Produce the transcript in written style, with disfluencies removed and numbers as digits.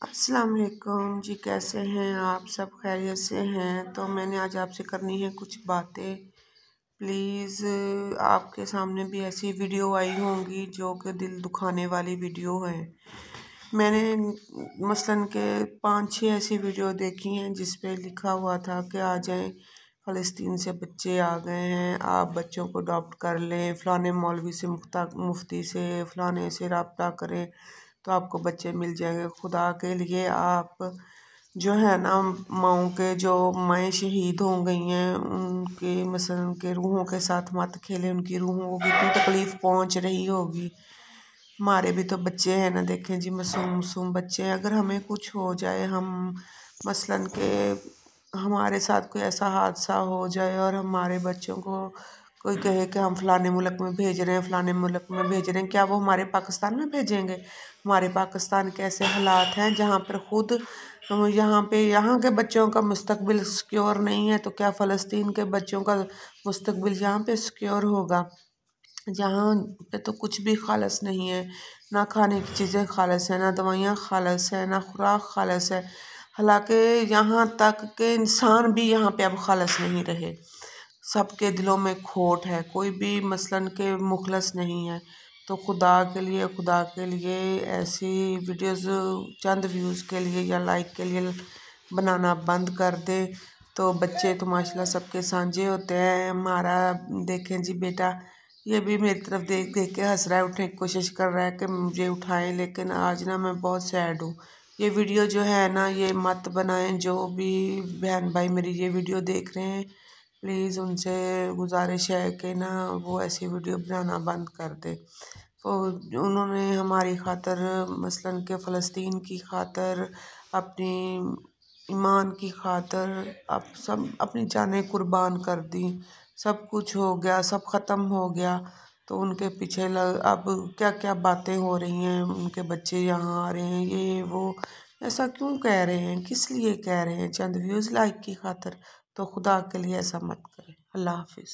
السلام علیکم جی، کیسے ہیں آپ؟ سب خیریت سے ہیں؟ تو میں نے آج آپ سے کرنی ہے کچھ باتیں۔ پلیز آپ کے سامنے بھی ایسی ویڈیو آئی ہوں گی جو کہ دل دکھانے والی ویڈیو ہے۔ میں نے مثلاً کہ 5-6 ایسی ویڈیو دیکھی ہیں جس پہ لکھا ہوا تھا کہ آ جائیں، فلسطین سے بچے آ گئے ہیں، آپ بچوں کو اڈاپٹ کر لیں، فلانے مولوی سے مفتی سے فلانے سے رابطہ کریں تو آپ کو بچے مل جائیں گے۔ خدا کے لیے آپ جو ہے نا، ماؤں کے جو مائیں شہید ہو گئی ہیں ان کے مثلا ان کے روحوں کے ساتھ مت کھیلیں، ان کی روحوں کو کتنی تکلیف پہنچ رہی ہوگی۔ ہمارے بھی تو بچے ہیں نا، دیکھیں جی، معصوم بچے ہیں۔ اگر ہمیں کچھ ہو جائے، ہم مثلاً کہ ہمارے ساتھ کوئی ایسا حادثہ ہو جائے اور ہمارے بچوں کو کوئی کہے کہ ہم فلانے ملک میں بھیج رہے ہیں، فلانے ملک میں بھیج رہے ہیں، کیا وہ ہمارے پاکستان میں بھیجیں گے؟ ہمارے پاکستان کے ایسے حالات ہیں جہاں پر خود یہاں کے بچوں کا مستقبل سیکیور نہیں ہے، تو کیا فلسطین کے بچوں کا مستقبل یہاں پہ سیکیور ہوگا؟ جہاں پہ تو کچھ بھی خالص نہیں ہے، نہ کھانے کی چیزیں خالص ہیں، نہ دوائیاں خالص ہیں، نہ خوراک خالص ہے۔ حالانکہ یہاں تک کہ انسان بھی یہاں پہ اب خالص نہیں رہے، سب کے دلوں میں کھوٹ ہے، کوئی بھی مثلاً کہ مخلص نہیں ہے۔ تو خدا کے لیے ایسی ویڈیوز چند ویوز کے لیے یا لائک کے لیے بنانا بند کر دے۔ تو بچے تو ماشاءاللہ سب کے سانجے ہوتے ہیں۔ ہمارا دیکھیں جی بیٹا، یہ بھی میری طرف دیکھ کے ہنس رہا ہے، اٹھنے کی کوشش کر رہا ہے کہ مجھے اٹھائیں، لیکن آج نا میں بہت سیڈ ہوں۔ یہ ویڈیو جو ہے نا، یہ مت بنائیں۔ جو بھی بہن بھائی میری یہ ویڈیو دیکھ رہے ہیں، پلیز ان سے گزارش ہے کہ نا وہ ایسی ویڈیو بنانا بند کر دے۔ تو انہوں نے ہماری خاطر مثلاً کہ فلسطین کی خاطر، اپنی ایمان کی خاطر سب اپنی جانیں قربان کر دیں، سب کچھ ہو گیا، سب ختم ہو گیا، تو ان کے پیچھے اب کیا کیا باتیں ہو رہی ہیں، ان کے بچے یہاں آ رہے ہیں، یہ وہ، ایسا کیوں کہہ رہے ہیں؟ کس لیے کہہ رہے ہیں؟ چند ویوز لائک کی خاطر؟ تو خدا کے لیے ایسا مت کریں۔ اللہ حافظ۔